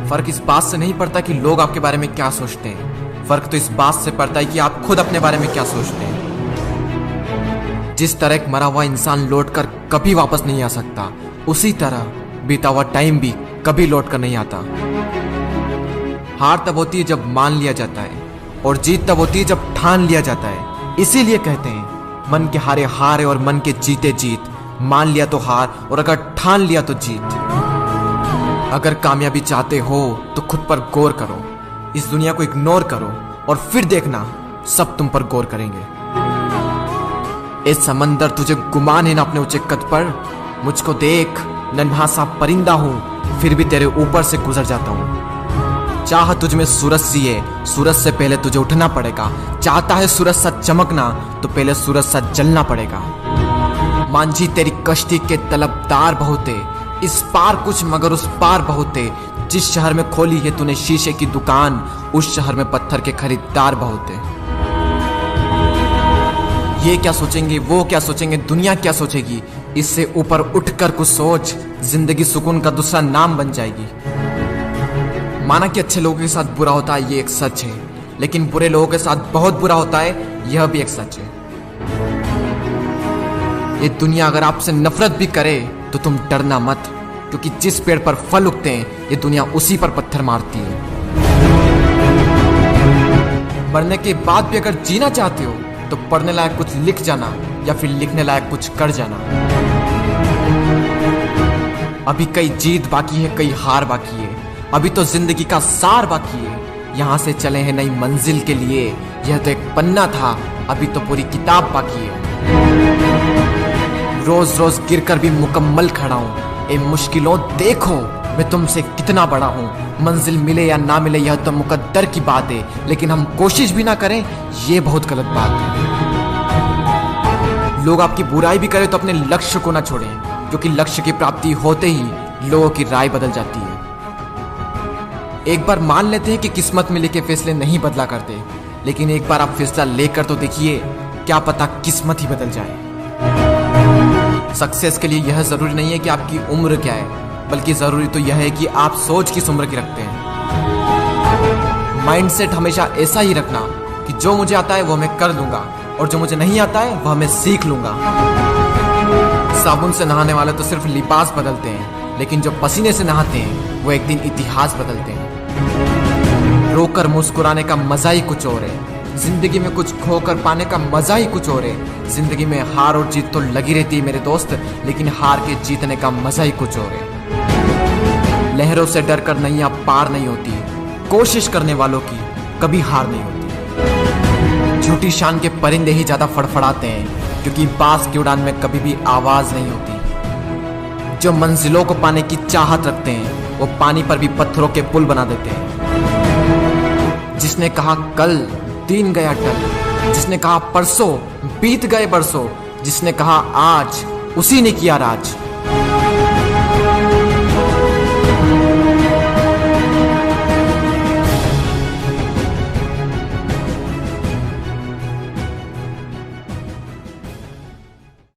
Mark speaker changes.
Speaker 1: फर्क इस बात से नहीं पड़ता कि लोग आपके बारे में क्या सोचते हैं, फर्क तो इस बात से पड़ता है कि आप खुद अपने बारे में क्या सोचते हैं। जिस तरह एक मरा हुआ इंसान लौट कर कभी वापस नहीं आ सकता, उसी तरह बीता हुआ टाइम भी कभी लौट कर नहीं आता। हार तब होती है जब मान लिया जाता है, और जीत तब होती है जब ठान लिया जाता है। इसीलिए कहते हैं मन के हारे हार है और मन के जीते जीत। मान लिया तो हार, और अगर ठान लिया तो जीत। अगर कामयाबी चाहते हो तो खुद पर गौर करो, इस दुनिया को इग्नोर करो, और फिर देखना सब तुम पर गौर करेंगे। ए समंदर, तुझे गुमान है ना अपने ऊंचे कद पर? मुझको देख, नन्हा सा परिंदा हूं, फिर भी तेरे ऊपर से गुजर जाता हूं। चाह तुझ में सूरज सी है, सूरज से पहले तुझे उठना पड़ेगा। चाहता है सूरज सा चमकना, तो पहले सूरज सा जलना पड़ेगा। मांझी तेरी कश्ती के तलबदार बहुत है, इस पार कुछ मगर उस पार बहुत है। जिस शहर में खोली है तूने शीशे की दुकान, उस शहर में पत्थर के खरीदार बहुत है। ये क्या सोचेंगे, वो क्या सोचेंगे, दुनिया क्या सोचेगी, इससे ऊपर उठकर कुछ सोच। जिंदगी सुकून का दूसरा नाम बन जाएगी। माना कि अच्छे लोगों के साथ बुरा होता है, ये एक सच है, लेकिन बुरे लोगों के साथ बहुत बुरा होता है, यह भी एक सच है। ये दुनिया अगर आपसे नफरत भी करे तो तुम डरना मत, क्योंकि जिस पेड़ पर फल उगते हैं ये दुनिया उसी पर पत्थर मारती है। मरने के बाद भी अगर जीना चाहते हो तो पढ़ने लायक कुछ लिख जाना, या फिर लिखने लायक कुछ कर जाना। अभी कई जीत बाकी है, कई हार बाकी है, अभी तो जिंदगी का सार बाकी है। यहाँ से चले हैं नई मंजिल के लिए, यह तो एक पन्ना था, अभी तो पूरी किताब बाकी है। रोज रोज गिरकर भी मुकम्मल खड़ा हूँ। ए मुश्किलों देखो, मैं तुमसे कितना बड़ा हूँ। मंजिल मिले या ना मिले यह तो मुकद्दर की बात है, लेकिन हम कोशिश भी ना करें ये बहुत गलत बात है। लोग आपकी बुराई भी करें तो अपने लक्ष्य को ना छोड़ें, क्योंकि लक्ष्य की प्राप्ति होते ही लोगों की राय बदल जाती है। एक बार मान लेते हैं कि किस्मत में लिखे फैसले नहीं बदला करते, लेकिन एक बार आप फैसला लेकर तो देखिए, क्या पता किस्मत ही बदल जाए। सक्सेस के लिए यह जरूरी नहीं है कि आपकी उम्र क्या है, बल्कि जरूरी तो यह है कि आप सोच किस उम्र की रखते हैं। माइंडसेट हमेशा ऐसा ही रखना कि जो मुझे आता है वो मैं कर लूंगा, और जो मुझे नहीं आता है वह मैं सीख लूंगा। साबुन से नहाने वाले तो सिर्फ लिबास बदलते हैं, लेकिन जो पसीने से नहाते हैं वो एक दिन इतिहास बदलते हैं। रोकर मुस्कुराने का मजा ही कुछ और है, जिंदगी में कुछ खोकर पाने का मजा ही कुछ और है। जिंदगी में हार और जीत तो लगी रहती है मेरे दोस्त, लेकिन हार के जीतने का मजा ही कुछ और है। लहरों से डरकर नैया पार नहीं होती, कोशिश करने वालों की कभी हार नहीं होती। झूठी शान के परिंदे ही ज्यादा फड़फड़ाते हैं, क्योंकि बाज की उड़ान में कभी भी आवाज नहीं होती। जो मंजिलों को पाने की चाहत रखते हैं वो पानी पर भी पत्थरों के पुल बना देते हैं। जिसने कहा कल दिन गया टल, जिसने कहा परसों बीत गए बरसों, जिसने कहा आज उसी ने किया राज।